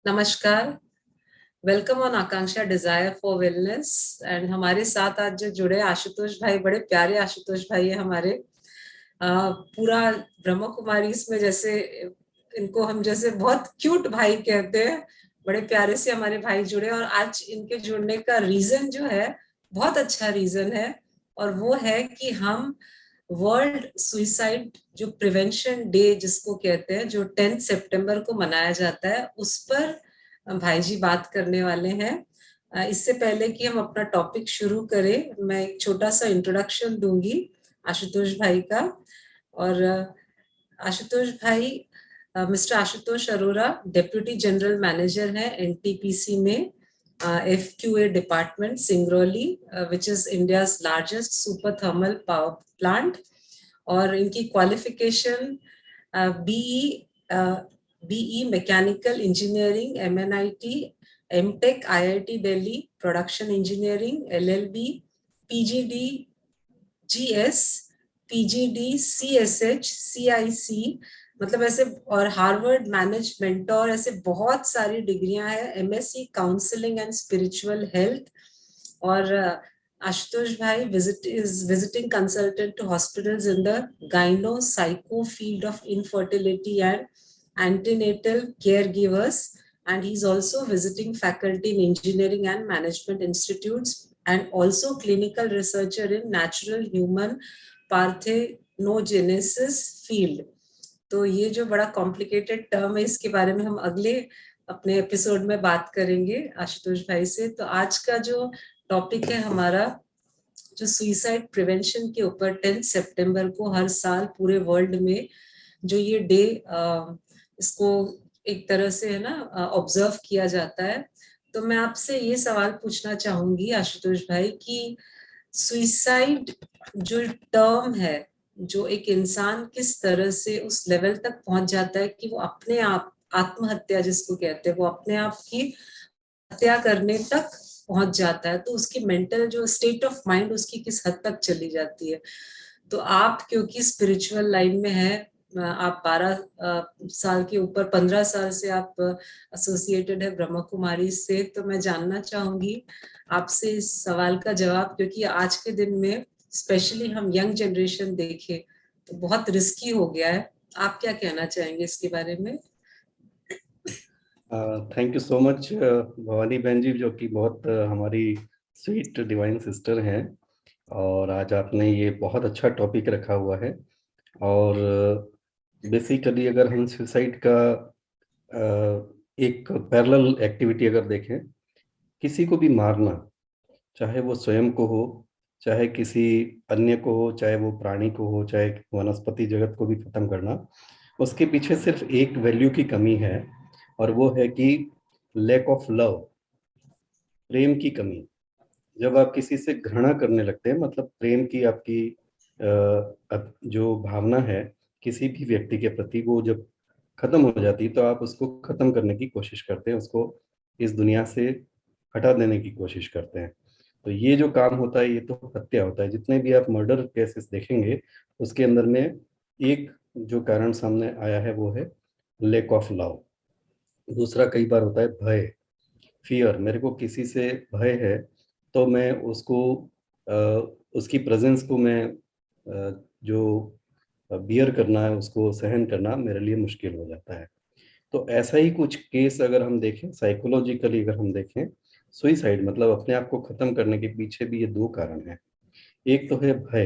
नमस्कार। Welcome on Akanksha desire for wellness. And हमारे साथ आज जो जुड़े आशुतोष भाई, बड़े प्यारे आशुतोष भाई है हमारे। पूरा ब्रह्म कुमारी इसमें जैसे इनको हम जैसे बहुत क्यूट भाई कहते हैं। बड़े प्यारे से हमारे भाई जुड़े और आज इनके जुड़ने का रीजन जो है बहुत अच्छा रीजन है। और वो है कि हम वर्ल्ड सुइसाइड जो प्रिवेंशन डे जिसको कहते हैं, जो 10 सितंबर को मनाया जाता है, उस पर भाई जी बात करने वाले हैं। इससे पहले कि हम अपना टॉपिक शुरू करें, मैं एक छोटा सा इंट्रोडक्शन दूंगी आशुतोष भाई का। और आशुतोष भाई, mister Ashutosh Arora deputy general manager है एनटीपीसी में, FQA department Singrauli, which is India's largest super thermal power plant. और इनकी qualification BE BE mechanical engineering MNIT, MTech IIT Delhi, production engineering LLB, PGD GS, PGD CSH CIC, मतलब ऐसे, और Harvard management, और ऐसे बहुत सारी डिग्रियां हैं। MSc counselling and spiritual health. और आशुतोष भाई visiting consultant to hospitals in the gyno psycho field of infertility and antenatal caregivers, and he's also visiting faculty in engineering and management institutes, and also clinical researcher in natural human parthenogenesis field। तो ये जो बड़ा complicated term है, इसके बारे में हम अगले अपने एपिसोड में बात करेंगे आशुतोष भाई से। तो आज का जो टॉपिक है हमारा, जो सुइसाइड प्रिवेंशन के ऊपर 10 सितंबर को हर साल पूरे वर्ल्ड में जो ये डे, इसको एक तरह से है ना ऑब्जर्व किया जाता है। तो मैं आपसे ये सवाल पूछना चाहूंगी आशुतोष भाई कि सुइसाइड जो टर्म है, जो एक इंसान किस तरह से उस लेवल तक पहुंच जाता है कि वो अपने आप, आत्महत्या जिसको कहते हैं, वो अपने आप की हत्या करने तक पहुंच जाता है, तो उसकी मेंटल जो स्टेट ऑफ माइंड उसकी किस हद तक चली जाती है। तो आप क्योंकि स्पिरिचुअल लाइन में है, आप 12 साल के ऊपर, 15 साल से आप एसोसिएटेड है ब्रह्म कुमारी से, तो मैं जानना चाहूंगी आपसे इस सवाल का जवाब, क्योंकि आज के दिन में स्पेशली हम यंग जनरेशन देखें तो बहुत रिस्की हो गया है। आप क्या कहना चाहेंगे इसके बारे में? Thank you so much Bhavani बहन जी, जो कि बहुत हमारी स्वीट डिवाइन सिस्टर हैं। और आज आपने ये बहुत अच्छा टॉपिक रखा हुआ है। और बेसिकली अगर हम सुसाइड का एक पैरेलल एक्टिविटी अगर देखें, किसी को भी मारना, चाहे वो स्वयं को हो, चाहे किसी अन्य को हो, चाहे वो प्राणी को हो, चाहे वनस्पति जगत को भी खत्म करना, उसके पीछे सिर्फ एक वैल्यू की कमी है, और वो है कि लैक ऑफ लव, प्रेम की कमी। जब आप किसी से घृणा करने लगते हैं, मतलब प्रेम की आपकी जो भावना है किसी भी व्यक्ति के प्रति, वो जब खत्म हो जाती है तो आप उसको खत्म करने की कोशिश करते हैं, उसको इस दुनिया से हटा देने की कोशिश करते हैं। तो ये जो काम होता है ये तो हत्या होता है। जितने भी आप मर्डर केसेस देखेंगे उसके अंदर में एक जो कारण सामने आया है वो है लैक ऑफ लव। दूसरा कई बार होता है भय, फियर। मेरे को किसी से भय है तो मैं उसको उसकी प्रेजेंस को मैं जो बियर करना है, उसको सहन करना मेरे लिए मुश्किल हो जाता है। तो ऐसा ही कुछ केस अगर हम देखें, साइकोलॉजिकली अगर हम देखें, सुइसाइड मतलब अपने आप को खत्म करने के पीछे भी ये दो कारण हैं। एक तो है भय,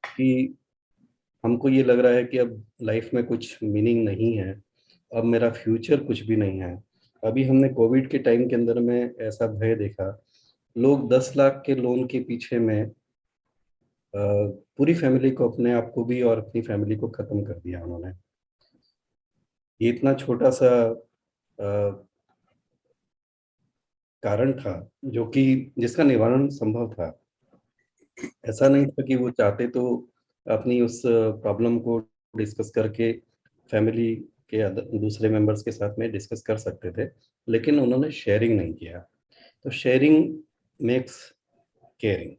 कि हमको ये लग रहा है कि अब लाइफ में कुछ मीनिंग नहीं है, अब मेरा फ्यूचर कुछ भी नहीं है। अभी हमने कोविड के टाइम के अंदर में ऐसा भय देखा, लोग 10 लाख के लोन के पीछे में पूरी फैमिली को, अपने आप को भी और अपनी फैमिली को खत्म कर दिया उन्होंने। ये इतना छोटा सा कारण था जो कि जिसका निवारण संभव था। ऐसा नहीं था कि वो चाहते तो अपनी उस प्रॉब्लम को डिस्कस करके फैमिली के दूसरे मेंबर्स के साथ में डिस्कस कर सकते थे, लेकिन उन्होंने शेयरिंग नहीं किया। तो शेयरिंग मेक्स केयरिंग,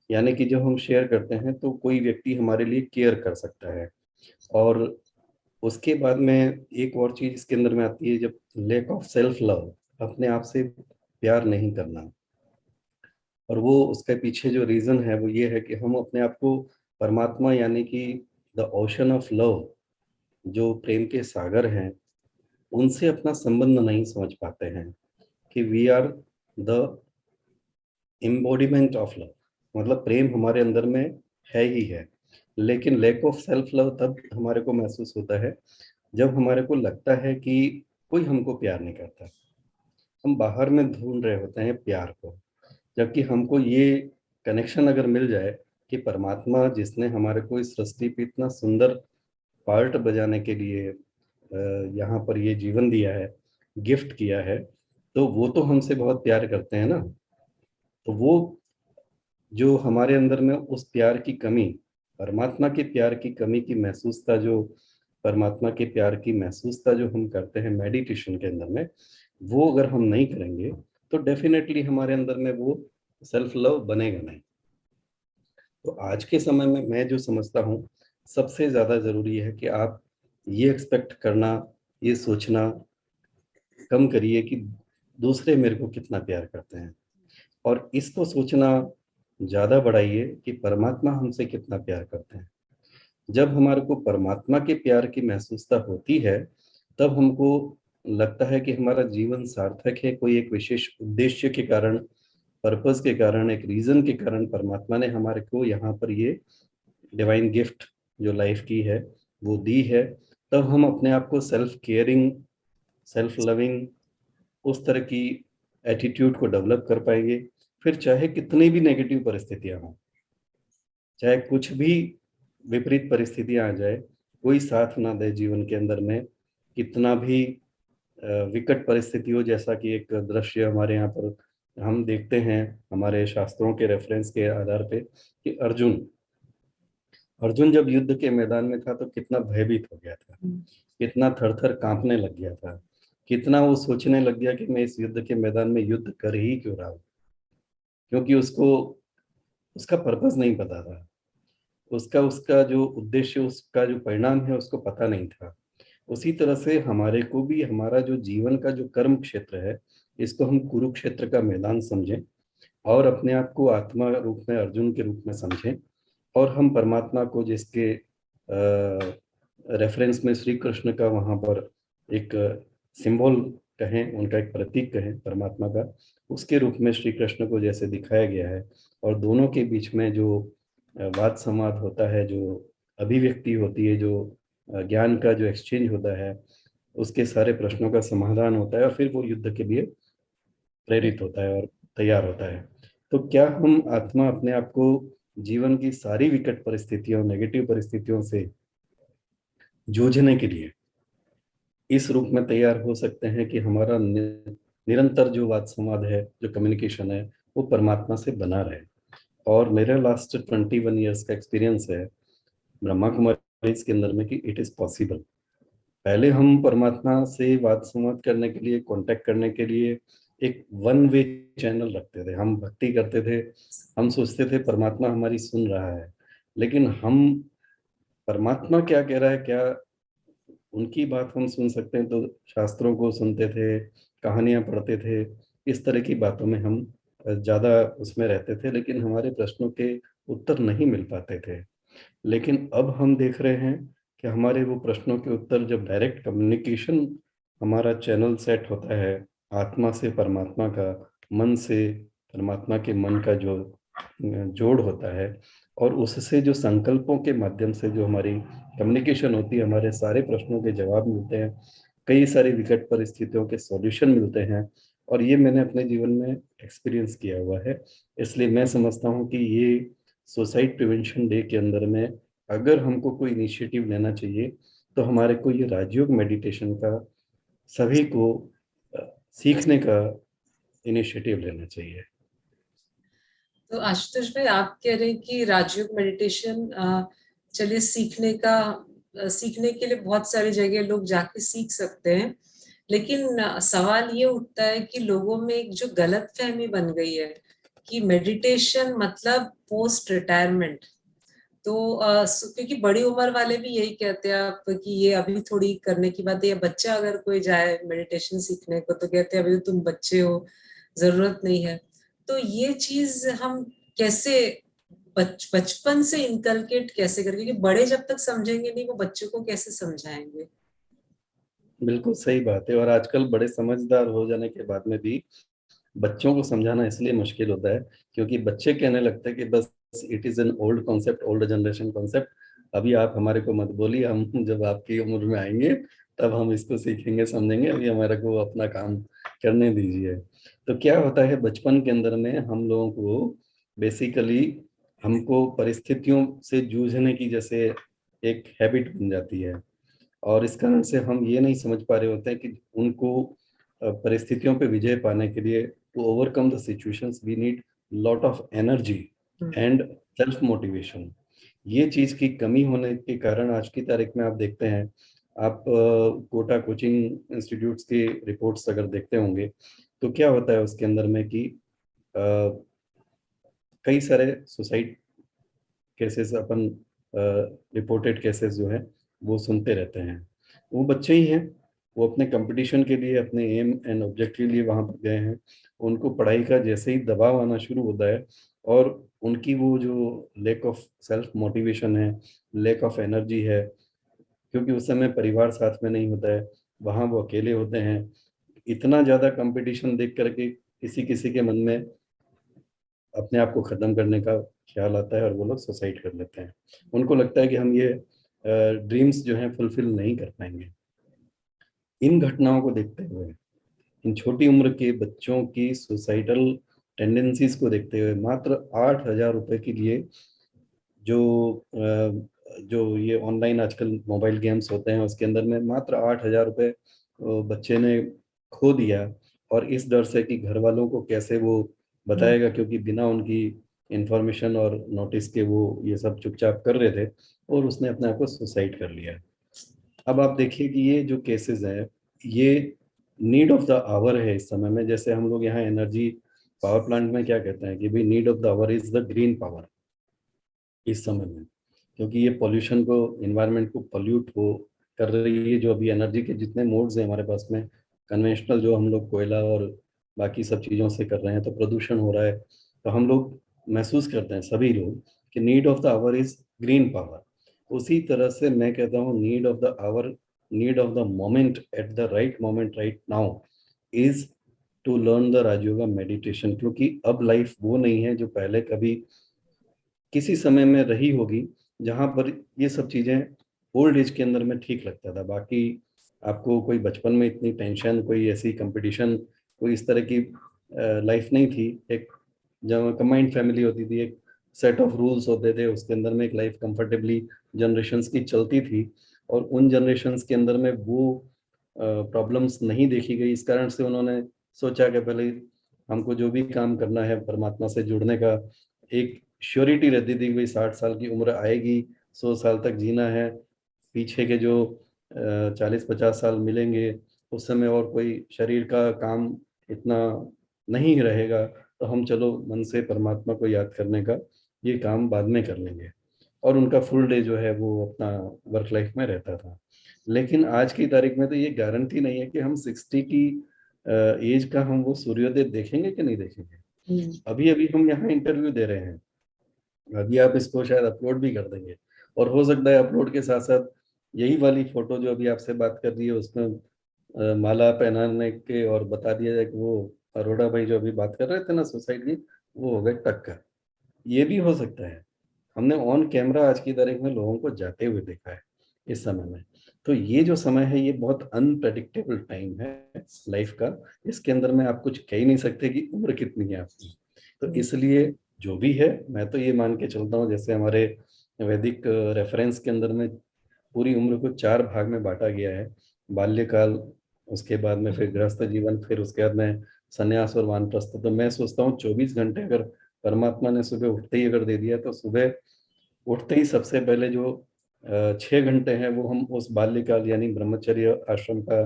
यानी कि जब हम शेयर करते हैं तो कोई व्यक्ति हमारे लिए केयर कर सकता है। और उसके बाद में एक और चीज इसके अंदर में आती है, जब लैक ऑफ सेल्फ लव, अपने आप से प्यार नहीं करना। और वो उसके पीछे जो रीजन है वो ये है कि हम अपने आप को परमात्मा यानी कि द ओशन ऑफ लव, जो प्रेम के सागर हैं, उनसे अपना संबंध नहीं समझ पाते हैं कि we are the embodiment of love, मतलब प्रेम हमारे अंदर में है ही है। लेकिन लैक ऑफ सेल्फ लव तब हमारे को महसूस होता है जब हमारे को लगता है कि कोई हमको प्यार नहीं करता। हम बाहर में ढूंढ रहे होते हैं प्यार को, जबकि हमको ये कनेक्शन अगर मिल जाए कि परमात्मा जिसने हमारे को इस सृष्टि पे इतना सुंदर पार्ट बजाने के लिए यहाँ पर ये जीवन दिया है, गिफ्ट किया है, तो वो तो हमसे बहुत प्यार करते हैं ना। तो वो जो हमारे अंदर में उस प्यार की कमी, परमात्मा के प्यार की कमी की महसूसता, जो परमात्मा के प्यार की महसूसता जो हम करते हैं मेडिटेशन के अंदर में, वो अगर हम नहीं करेंगे तो डेफिनेटली हमारे अंदर में वो सेल्फ लव बनेगा नहीं। तो आज के समय में मैं जो समझता हूँ सबसे ज्यादा जरूरी है कि आप ये एक्सपेक्ट करना, ये सोचना कम करिए कि दूसरे मेरे को कितना प्यार करते हैं, और इसको सोचना ज्यादा बढ़ाइए कि परमात्मा हमसे कितना प्यार करते हैं। जब हमारे को परमात्मा के प्यार की महसूसता होती है, तब हमको लगता है कि हमारा जीवन सार्थक है, कोई एक विशेष उद्देश्य के कारण, पर्पस के कारण, एक रीजन के कारण परमात्मा ने हमारे को यहाँ पर ये डिवाइन गिफ्ट जो लाइफ की है वो दी है। तब हम अपने आप को सेल्फ केयरिंग, सेल्फ लविंग, उस तरह की एटीट्यूड को डेवलप कर पाएंगे। फिर चाहे कितनी भी नेगेटिव परिस्थितियां हों, चाहे कुछ भी विपरीत परिस्थितियां आ जाए, कोई साथ ना दे जीवन के अंदर में, कितना भी विकट परिस्थिति हो, जैसा कि एक दृश्य हमारे यहाँ पर हम देखते हैं हमारे शास्त्रों के रेफरेंस के आधार पे, कि अर्जुन अर्जुन जब युद्ध के मैदान में था तो कितना भयभीत हो गया था, कितना थर थर कांपने लग गया था, कितना वो सोचने लग गया कि मैं इस युद्ध के मैदान में युद्ध कर ही क्यों रहा हूँ, क्योंकि उसको उसका पर्पस नहीं पता था, उसका उसका जो उद्देश्य, उसका जो परिणाम है उसको पता नहीं था। उसी तरह से हमारे को भी हमारा जो जीवन का जो कर्म क्षेत्र है, इसको हम कुरुक्षेत्र का मैदान समझें, और अपने आप को आत्मा रूप में अर्जुन के रूप में समझें, और हम परमात्मा को जिसके रेफरेंस में श्री कृष्ण का वहाँ पर एक सिंबल कहें, उनका एक प्रतीक कहें परमात्मा का, उसके रूप में श्री कृष्ण को जैसे दिखाया गया है, और दोनों के बीच में जो वाद संवाद होता है, जो अभिव्यक्ति होती है, जो ज्ञान का जो एक्सचेंज होता है, उसके सारे प्रश्नों का समाधान होता है, और फिर वो युद्ध के लिए प्रेरित होता है और तैयार होता है। तो क्या हम आत्मा अपने आप को जीवन की सारी विकट परिस्थितियों, नेगेटिव परिस्थितियों से जूझने के लिए इस रूप में तैयार हो सकते हैं कि हमारा निरंतर जो वाद संवाद है, जो कम्युनिकेशन है, वो परमात्मा से बना रहे। और मेरा लास्ट 21 ईयर्स का एक्सपीरियंस है ब्रह्मा कुमारी के अंदर में कि इट इज पॉसिबल। पहले हम परमात्मा से बात संवाद करने के लिए, कांटेक्ट करने के लिए एक वन वे चैनल रखते थे, हम भक्ति करते थे, हम सोचते थे परमात्मा हमारी सुन रहा है, लेकिन हम परमात्मा क्या कह रहा है, क्या उनकी बात हम सुन सकते हैं, तो शास्त्रों को सुनते थे, कहानियां पढ़ते थे, इस तरह की बातों में हम ज्यादा उसमें रहते थे, लेकिन हमारे प्रश्नों के उत्तर नहीं मिल पाते थे। लेकिन अब हम देख रहे हैं कि हमारे वो प्रश्नों के उत्तर, जब डायरेक्ट कम्युनिकेशन हमारा चैनल सेट होता है आत्मा से परमात्मा का, मन से परमात्मा के मन का जो जोड़ होता है, और उससे जो संकल्पों के माध्यम से जो हमारी कम्युनिकेशन होती है, हमारे सारे प्रश्नों के जवाब मिलते हैं, कई सारी विकट परिस्थितियों के सॉल्यूशन मिलते हैं। और ये मैंने अपने जीवन में एक्सपीरियंस किया हुआ है। इसलिए मैं समझता हूँ कि ये सुसाइड प्रिवेंशन डे के अंदर में अगर हमको कोई इनिशिएटिव लेना चाहिए, तो हमारे को ये राजयोग मेडिटेशन का सभी को सीखने का इनिशिएटिव लेना चाहिए। तो आशुतोष भाई, आप कह रहे हैं कि राजयोग मेडिटेशन चलिए सीखने के लिए बहुत सारी जगह लोग जाके सीख सकते हैं, लेकिन सवाल ये उठता है कि लोगों में एक जो गलत फहमी बन गई है कि मेडिटेशन मतलब पोस्ट रिटायरमेंट। तो क्योंकि बड़ी उम्र वाले भी यही कहते हैं आप कि ये अभी थोड़ी करने की बात है, या बच्चा अगर कोई जाए मेडिटेशन सीखने को तो कहते हैं अभी तो तुम बच्चे हो, जरूरत नहीं है। तो ये चीज हम कैसे बचपन से इनकलकेट कैसे करें, क्योंकि बड़े जब तक समझेंगे नहीं वो बच्चों को कैसे समझाएंगे। बिल्कुल सही बात है। और आजकल बड़े समझदार हो जाने के बाद में भी बच्चों को समझाना इसलिए मुश्किल होता है क्योंकि बच्चे कहने लगते हैं कि बस it is an old concept, old generation concept, अभी आप हमारे को मत बोलिए, हम जब आपकी उम्र में आएंगे तब हम इसको सीखेंगे समझेंगे, अभी हमारे को अपना काम करने दीजिए। तो क्या होता है बचपन के अंदर में हम लोगों को बेसिकली हमको परिस्थितियों से जूझने की जैसे एक हैबिट बन जाती है, और इस कारण से हम ये नहीं समझ पा रहे होते हैं कि उनको परिस्थितियों पे विजय पाने के लिए to overcome the situations we need lot of energy and self motivation. ये चीज की कमी होने के कारण आज की तारीख में आप देखते हैं, आप कोटा कोचिंग इंस्टीट्यूट्स की रिपोर्ट्स अगर देखते होंगे तो क्या होता है उसके अंदर में कि अ, कई सारे सुसाइड केसेस अपन रिपोर्टेड केसेस जो है वो सुनते रहते हैं। वो बच्चे ही हैं, वो अपने कंपटीशन के लिए अपने एम एंड ऑब्जेक्ट के लिए वहां पर गए हैं, उनको पढ़ाई का जैसे ही दबाव आना शुरू होता है और उनकी वो जो लैक ऑफ सेल्फ मोटिवेशन है, लैक ऑफ एनर्जी है, क्योंकि उस समय परिवार साथ में नहीं होता है, वहां वो अकेले होते हैं, इतना ज्यादा कंपटीशन देख करके किसी किसी के मन में अपने आप को खत्म करने का ख्याल आता है और वो लोग सुसाइड कर लेते हैं। उनको लगता है कि हम ये ड्रीम्स जो हैं फुलफिल नहीं कर पाएंगे। इन घटनाओं को देखते हुए, इन छोटी उम्र के बच्चों की सुसाइडल टेंडेंसीज को देखते हुए मात्र 8,000 रुपए के लिए जो ये ऑनलाइन आजकल मोबाइल गेम्स होते हैं उसके अंदर में मात्र 8,000 रुपए बच्चे ने खो दिया, और इस डर से कि घर वालों को कैसे वो बताएगा, क्योंकि बिना उनकी इंफॉर्मेशन और नोटिस के वो ये सब चुपचाप कर रहे थे, और उसने अपने आप को सुसाइड कर लिया। अब आप देखिए कि ये जो केसेस हैं ये नीड ऑफ द आवर है इस समय में। जैसे हम लोग यहाँ एनर्जी पावर प्लांट में क्या कहते हैं कि भाई need of the hour is the green power इस समय में, क्योंकि ये पॉल्यूशन को, इन्वायरमेंट को पॉल्यूट हो कर रही है। जो अभी एनर्जी के जितने मोड्स हैं हमारे पास में, कन्वेंशनल जो हम लोग कोयला और बाकी सब चीज़ों से कर रहे हैं तो प्रदूषण हो रहा है। तो हम लोग महसूस करते हैं सभी लोग कि need of the hour is green power. उसी तरह से मैं कहता हूँ need of the hour, need of the moment at the right moment right now is to learn the Rajyoga meditation. क्योंकि अब लाइफ वो नहीं है जो पहले कभी किसी समय में रही होगी जहां पर ये सब चीजें ओल्ड एज के अंदर में ठीक लगता था। बाकी आपको कोई बचपन में इतनी टेंशन, कोई ऐसी कंपटीशन, कोई इस तरह की लाइफ नहीं थी। एक जब कंबाइंड फैमिली होती थी, एक सेट ऑफ रूल्स होते थे, उसके अंदर में एक लाइफ कंफर्टेबली जनरेशन्स की चलती थी, और उन जनरेशन्स के अंदर में वो प्रॉब्लम्स नहीं देखी गई। इस कारण से उन्होंने सोचा कि पहले हमको जो भी काम करना है परमात्मा से जुड़ने का एक श्योरिटी रहती थी कि भाई 60 साल की उम्र आएगी, 100 साल तक जीना है, पीछे के जो 40-50 साल मिलेंगे उस समय और कोई शरीर का काम इतना नहीं रहेगा, तो हम चलो मन से परमात्मा को याद करने का ये काम बाद में कर लेंगे। और उनका फुल डे जो है वो अपना वर्क लाइफ में रहता था। लेकिन आज की तारीख में तो ये गारंटी नहीं है कि हम 60 की एज का हम वो सूर्योदय देखेंगे कि नहीं देखेंगे। अभी अभी हम यहाँ इंटरव्यू दे रहे हैं, अभी आप इसको शायद अपलोड भी कर देंगे, और हो सकता है अपलोड के साथ साथ यही वाली फोटो जो अभी आपसे बात कर रही है उसमें माला पहनाने के और बता दिया जाए कि वो अरोड़ा भाई जो अभी बात कर रहे थे ना सुसाइड की, वो हो गए टक्कर। ये भी हो सकता है। हमने ऑन कैमरा आज की तारीख में लोगों को जाते हुए देखा है इस समय में। तो ये जो समय है ये बहुत अनप्रेडिक्टेबल टाइम है लाइफ का। इसके अंदर में आप कुछ कह ही नहीं सकते कि उम्र कितनी है आपकी। तो इसलिए जो भी है मैं तो ये मान के चलता हूँ, जैसे हमारे वैदिक रेफरेंस के अंदर में पूरी उम्र को 4 भाग में बांटा गया है। बाल्यकाल, उसके बाद में फिर गृहस्थ जीवन, फिर उसके बाद में संन्यास और वानप्रस्थ। तो मैं सोचता हूँ 24 घंटे अगर परमात्मा ने सुबह उठते ही अगर दे दिया तो सुबह उठते ही सबसे पहले जो 6 घंटे हैं वो हम उस बाल्यकाल यानी ब्रह्मचर्य आश्रम का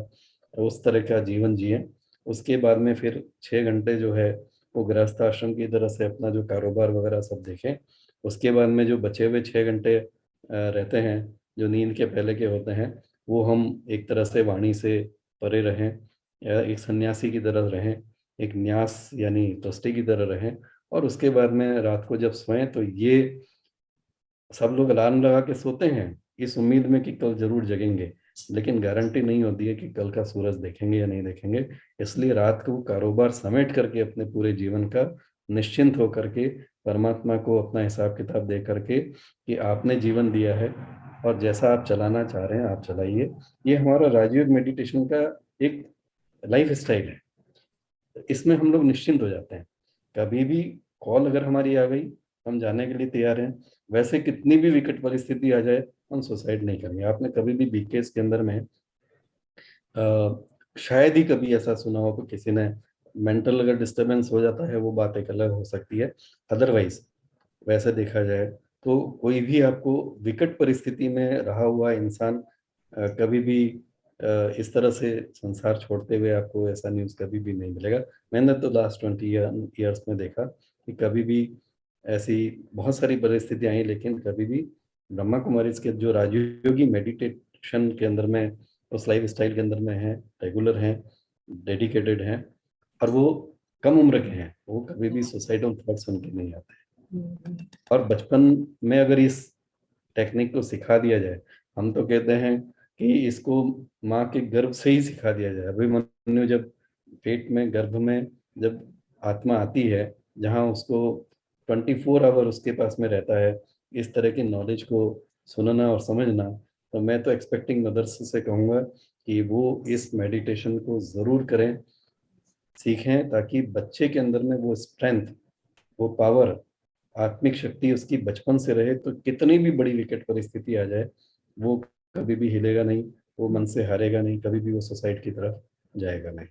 उस तरह का जीवन जिए। उसके बाद में फिर 6 घंटे जो है वो गृहस्थ आश्रम की तरह से अपना जो कारोबार वगैरह सब देखें। उसके बाद में जो बचे हुए 6 घंटे रहते हैं, जो नींद के पहले के होते हैं, वो हम एक तरह से वाणी से परे रहें, या एक सन्यासी की तरह रहें, एक न्यास यानी ट्रस्टी की तरह रहें। और उसके बाद में रात को जब सोएं तो ये सब लोग अलार्म लगा के सोते हैं इस उम्मीद में कि कल जरूर जगेंगे, लेकिन गारंटी नहीं होती है कि कल का सूरज देखेंगे या नहीं देखेंगे। इसलिए रात को कारोबार समेट करके अपने पूरे जीवन का निश्चिंत होकर के परमात्मा को अपना हिसाब किताब दे करके कि आपने जीवन दिया है और जैसा आप चलाना चाह रहे हैं आप चलाइए। ये हमारा राजयोग मेडिटेशन का एक लाइफ स्टाइल है। इसमें हम लोग निश्चिंत हो जाते हैं। कभी भी कॉल अगर हमारी आ गई, हम जाने के लिए तैयार हैं। वैसे कितनी भी विकट परिस्थिति आ जाए, हम सुसाइड नहीं करेंगे। आपने कभी भी बीकेएस के अंदर में शायद ही कभी ऐसा सुना हो कि किसी ने, मेंटल अगर डिस्टरबेंस हो जाता है वो बात एक अलग हो सकती है, अदरवाइज वैसे देखा जाए तो कोई भी आपको विकट परिस्थिति में रहा हुआ इंसान कभी भी इस तरह से संसार छोड़ते हुए आपको ऐसा न्यूज़ कभी भी नहीं मिलेगा। मैंने तो लास्ट 20 ईयर्स में देखा कि कभी भी ऐसी बहुत सारी परिस्थिति आई, लेकिन कभी भी ब्रह्मा कुमारी के जो राजयोगी मेडिटेशन के अंदर में, उस लाइफ स्टाइल के अंदर में है, रेगुलर हैं, डेडिकेटेड हैं, और वो कम उम्र के हैं, वो कभी भी सुसाइडल थॉट्स उनके नहीं आते। और बचपन में अगर इस टेक्निक को सिखा दिया जाए, हम तो कहते हैं कि इसको माँ के गर्भ से ही सिखा दिया जाए। अभिमन्यु जब पेट में, गर्भ में जब आत्मा आती है, जहाँ उसको 24 आवर उसके पास में रहता है, इस तरह की नॉलेज को सुनना और समझना, तो मैं तो एक्सपेक्टिंग मदर्स से कहूँगा कि वो इस मेडिटेशन को ज़रूर करें, सीखें, ताकि बच्चे के अंदर में वो स्ट्रेंथ, वो पावर, आत्मिक शक्ति उसकी बचपन से रहे, तो कितनी भी बड़ी विकट परिस्थिति आ जाए वो कभी भी हिलेगा नहीं, वो मन से हारेगा नहीं, कभी भी वो सुसाइड की तरफ जाएगा नहीं।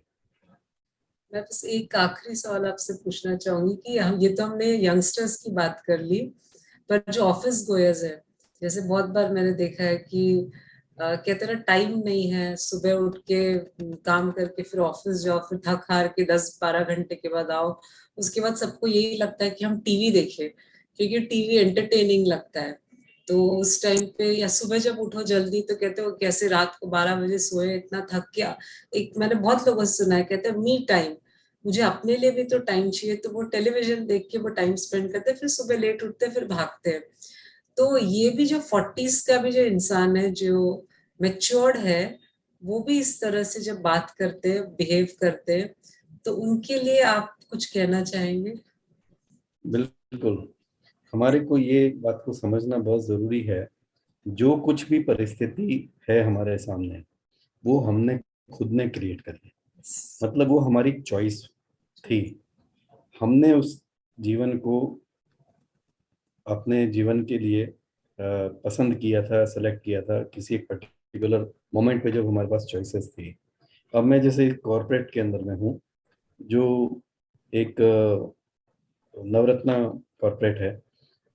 मैं बस एक आखिरी सवाल आपसे पूछना चाहूंगी कि हम ये तो हमने यंगस्टर्स की बात कर ली, पर जो ऑफिस गोयर्स है, जैसे बहुत बार मैंने देखा है कि कहते हैं ना टाइम नहीं है, सुबह उठ के काम करके फिर ऑफिस जाओ, फिर थक हार के 10-12 घंटे के बाद आओ, उसके बाद सबको यही लगता है कि हम टीवी देखें, क्योंकि टीवी एंटरटेनिंग लगता है। तो उस टाइम पे या सुबह जब उठो जल्दी तो कहते हो कैसे रात को 12 बजे सोए, इतना थक गया। एक मैंने बहुत लोगों से सुना है, कहते हैं मी टाइम, मुझे अपने लिए भी तो टाइम चाहिए, तो वो टेलीविजन देख के वो टाइम स्पेंड करते हैं, फिर सुबह लेट उठते हैं, फिर भागते हैं। तो ये भी जो 40s का भी जो इंसान है, जो मेच्योर्ड है, वो भी इस तरह से जब बात करते हैं, बिहेव करते हैं, तो उनके लिए आप कुछ कहना चाहेंगे? बिल्कुल, हमारे को ये बात को समझना बहुत जरूरी है, जो कुछ भी परिस्थिति है हमारे सामने, वो हमने खुद ने क्रिएट करी है। मतलब वो हमारी चॉइस थी, हमने उस जीवन को अपने जीवन के लिए पसंद किया था, सेलेक्ट किया था किसी एक पर्टिकुलर मोमेंट पे जब हमारे पास चॉइसेस थी। अब मैं जैसे कॉर्पोरेट के अंदर में हूँ, जो एक नवरत्ना कॉर्पोरेट है,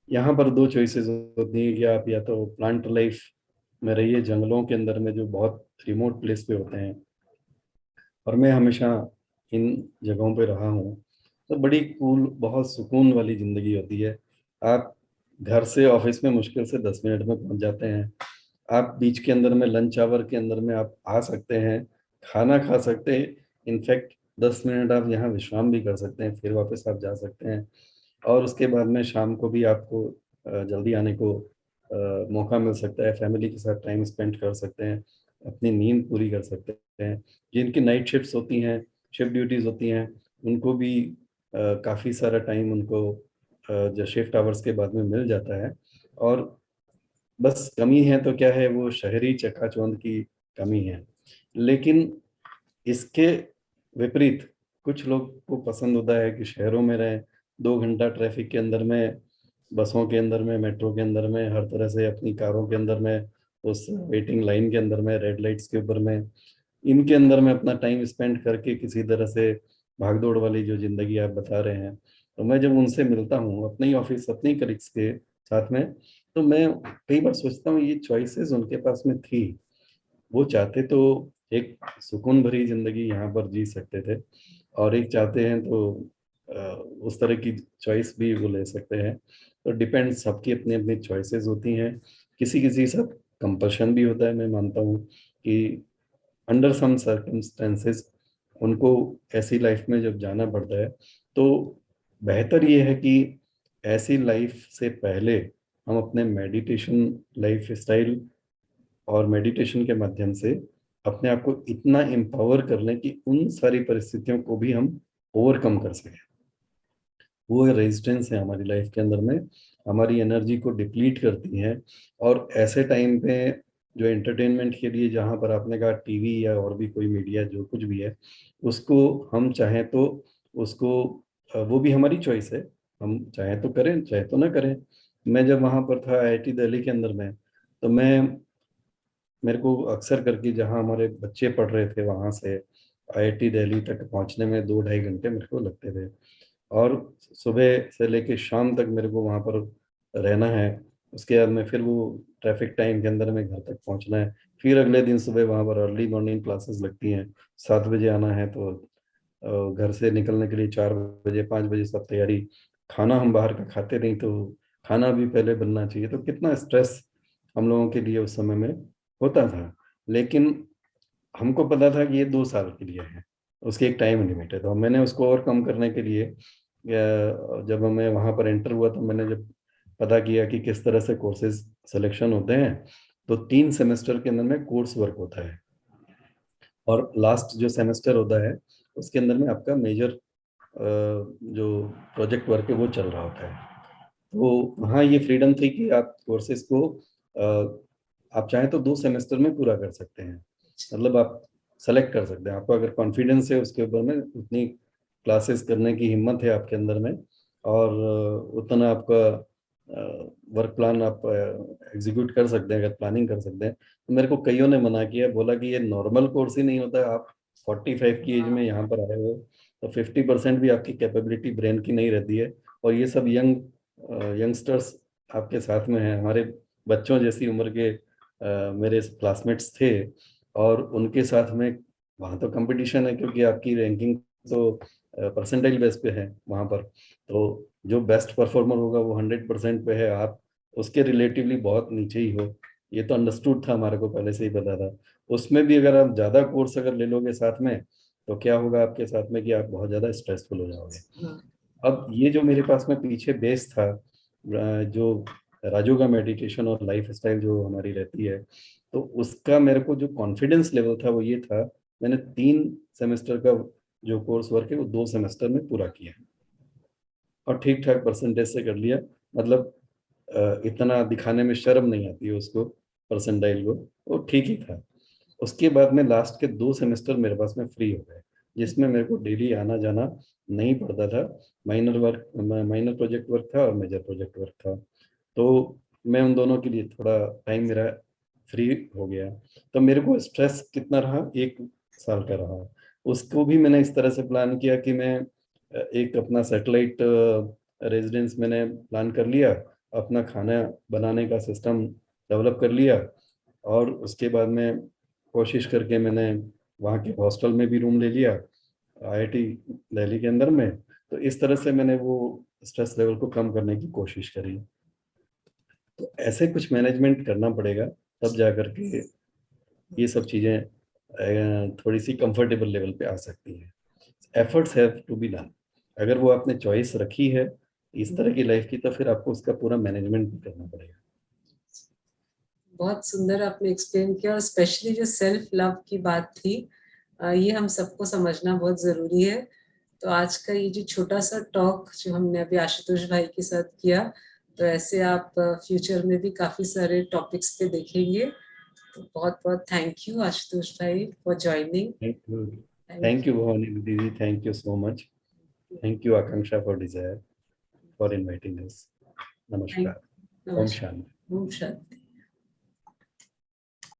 यहाँ पर दो चॉइसेस होती हैं कि आप या तो प्लांट लाइफ में रहिए, जंगलों के अंदर में जो बहुत रिमोट प्लेस पे होते हैं, और मैं हमेशा इन जगहों पे रहा हूँ, तो बड़ी कूल, बहुत सुकून वाली ज़िंदगी होती है। आप घर से ऑफिस में मुश्किल से 10 मिनट में पहुंच जाते हैं। आप बीच के अंदर में, लंच आवर के अंदर में आप आ सकते हैं, खाना खा सकते हैं, इनफैक्ट 10 मिनट आप यहाँ विश्राम भी कर सकते हैं, फिर वापस आप जा सकते हैं। और उसके बाद में शाम को भी आपको जल्दी आने को मौका मिल सकता है, फैमिली के साथ टाइम स्पेंड कर सकते हैं, अपनी नींद पूरी कर सकते हैं। जिनकी नाइट शिफ्ट्स होती हैं, शिफ्ट ड्यूटीज होती हैं, उनको भी काफ़ी सारा टाइम उनको जो शिफ्ट आवर्स के बाद में मिल जाता है। और बस कमी है तो क्या है, वो शहरी चकाचौंध की कमी है। लेकिन इसके विपरीत कुछ लोग को पसंद होता है कि शहरों में रहें, 2 घंटा ट्रैफिक के अंदर में, बसों के अंदर में, मेट्रो के अंदर में, हर तरह से अपनी कारों के अंदर में, उस वेटिंग लाइन के अंदर में, रेड लाइट्स के ऊपर में, इनके अंदर में अपना टाइम स्पेंड करके किसी तरह से भागदौड़ वाली जो जिंदगी आप बता रहे हैं, तो मैं जब उनसे मिलता हूँ अपने ही ऑफिस, अपने ही कलीग्स के साथ में, तो मैं कई बार सोचता हूँ ये चॉइसेस उनके पास में थी। वो चाहते तो एक सुकून भरी जिंदगी यहाँ पर जी सकते थे, और एक चाहते हैं तो उस तरह की चॉइस भी वो ले सकते हैं। तो डिपेंड, सबकी अपनी अपनी चॉइसेस होती हैं। किसी किसी सब कंपल्शन भी होता है, मैं मानता हूँ कि अंडर सम सर्कमस्टेंसेस उनको ऐसी लाइफ में जब जाना पड़ता है, तो बेहतर ये है कि ऐसी लाइफ से पहले हम अपने मेडिटेशन लाइफ स्टाइल और मेडिटेशन के माध्यम से अपने आप को इतना एम्पावर कर लें कि उन सारी परिस्थितियों को भी हम ओवरकम कर सकें। वो रेजिस्टेंस है हमारी लाइफ के अंदर में, हमारी एनर्जी को डिप्लीट करती हैं। और ऐसे टाइम पे जो एंटरटेनमेंट के लिए, जहाँ पर आपने कहा टीवी या और भी कोई मीडिया जो कुछ भी है, उसको हम चाहें तो उसको वो भी हमारी चॉइस है, हम चाहें तो करें चाहे तो ना करें। मैं जब वहाँ पर था आईआईटी दिल्ली के अंदर में, तो मेरे को अक्सर करके जहाँ हमारे बच्चे पढ़ रहे थे वहाँ से आईआईटी दिल्ली तक पहुँचने में 2-2.5 घंटे मेरे को लगते थे। और सुबह से लेके शाम तक मेरे को वहाँ पर रहना है। उसके बाद में फिर वो ट्रैफिक टाइम के अंदर में घर तक पहुँचना है। फिर अगले दिन सुबह वहाँ पर अर्ली मॉर्निंग क्लासेस लगती हैं, 7 बजे आना है। तो घर से निकलने के लिए 4 बजे 5 बजे सब तैयारी। खाना हम बाहर का खाते नहीं, तो खाना भी पहले बनना चाहिए। तो कितना स्ट्रेस हम लोगों के लिए उस समय में होता था। लेकिन हमको पता था कि ये 2 साल के लिए है, उसकी एक टाइम लिमिट है। तो मैंने उसको ओवरकम करने के लिए जब मैं वहाँ पर एंटर हुआ, तो मैंने जब पता किया कि किस तरह से कोर्सेज सिलेक्शन होते हैं, तो 3 सेमेस्टर के अंदर में कोर्स वर्क होता है, और लास्ट जो सेमेस्टर होता है उसके अंदर में आपका मेजर जो प्रोजेक्ट वर्क है वो चल रहा होता है। तो वहाँ ये फ्रीडम थी कि आप कोर्सेज को आप चाहें तो 2 सेमेस्टर में पूरा कर सकते हैं। मतलब आप सेलेक्ट कर सकते हैं, आपको अगर कॉन्फिडेंस है उसके ऊपर में, उतनी क्लासेस करने की हिम्मत है आपके अंदर में, और उतना आपका वर्क प्लान आप एग्जीक्यूट कर सकते हैं, अगर प्लानिंग कर सकते हैं। तो मेरे को कईयों ने मना किया, बोला कि ये नॉर्मल कोर्स ही नहीं होता है, आप 45 की एज में यहाँ पर आए हो, तो 50% भी आपकी कैपेबिलिटी ब्रेन की नहीं रहती है। और ये सब यंगस्टर्स आपके साथ में हैं, हमारे बच्चों जैसी उम्र के मेरे क्लासमेट्स थे, और उनके साथ में वहाँ तो कंपटीशन है, क्योंकि आपकी रैंकिंग तो परसेंटाइल बेस पे है वहाँ पर। तो जो बेस्ट परफॉर्मर होगा वो 100% पे है, आप उसके रिलेटिवली बहुत नीचे ही हो। ये तो अंडरस्टूड था, हमारे को पहले से ही पता था। उसमें भी अगर आप ज़्यादा कोर्स अगर ले लोगे साथ में, तो क्या होगा आपके साथ में कि आप बहुत ज़्यादा स्ट्रेसफुल हो जाओगे। अब ये जो मेरे पास में पीछे बेस था, जो राजू का मेडिटेशन और लाइफ स्टाइल जो हमारी रहती है, तो उसका मेरे को जो कॉन्फिडेंस लेवल था वो ये था, मैंने 3 सेमेस्टर का जो कोर्स वर्क है वो 2 सेमेस्टर में पूरा किया, और ठीक ठाक परसेंटेज से कर लिया। मतलब इतना दिखाने में शर्म नहीं आती है उसको, परसेंटाइल को, वो ठीक ही था। उसके बाद में लास्ट के 2 सेमेस्टर मेरे पास में फ्री हो गए, जिसमें मेरे को डेली आना जाना नहीं पड़ता था। माइनर प्रोजेक्ट वर्क था और मेजर प्रोजेक्ट वर्क था, तो मैं उन दोनों के लिए थोड़ा टाइम मेरा फ्री हो गया। तो मेरे को स्ट्रेस कितना रहा, 1 साल का रहा। उसको भी मैंने इस तरह से प्लान किया कि मैं एक अपना सैटेलाइट रेजिडेंस मैंने प्लान कर लिया, अपना खाना बनाने का सिस्टम डेवलप कर लिया, और उसके बाद में कोशिश करके मैंने वहाँ के हॉस्टल में भी रूम ले लिया आईआईटी दिल्ली के अंदर में। तो इस तरह से मैंने वो स्ट्रेस लेवल को कम करने की कोशिश करी। तो ऐसे कुछ मैनेजमेंट करना पड़ेगा, तब जा करके ये सब चीज़ें थोड़ी सी कंफर्टेबल लेवल पे आ सकती हैं। Efforts have to be done. अगर वो आपने चॉइस रखी है इस तरह की लाइफ की, तो फिर आपको उसका पूरा मैनेजमेंट भी करना पड़ेगा। बहुत सुंदर आपने एक्सप्लेन किया, और स्पेशली जो सेल्फ लव की बात थी, ये हम सबको समझना बहुत जरूरी है। तो आज का ये जो छोटा सा टॉक जो हमने अभी आशुतोष भाई के साथ किया, तो ऐसे आप फ्यूचर में भी काफी सारे टॉपिक्स पे देखेंगे। तो बहुत बहुत थैंक यू आशुतोष भाई for joining. Thank you Bhavani दीदी, thank you so much. Thank you Akanksha for desire, for inviting us. नमस्कार। ओम शांति। नमस्कार। ओम शांति।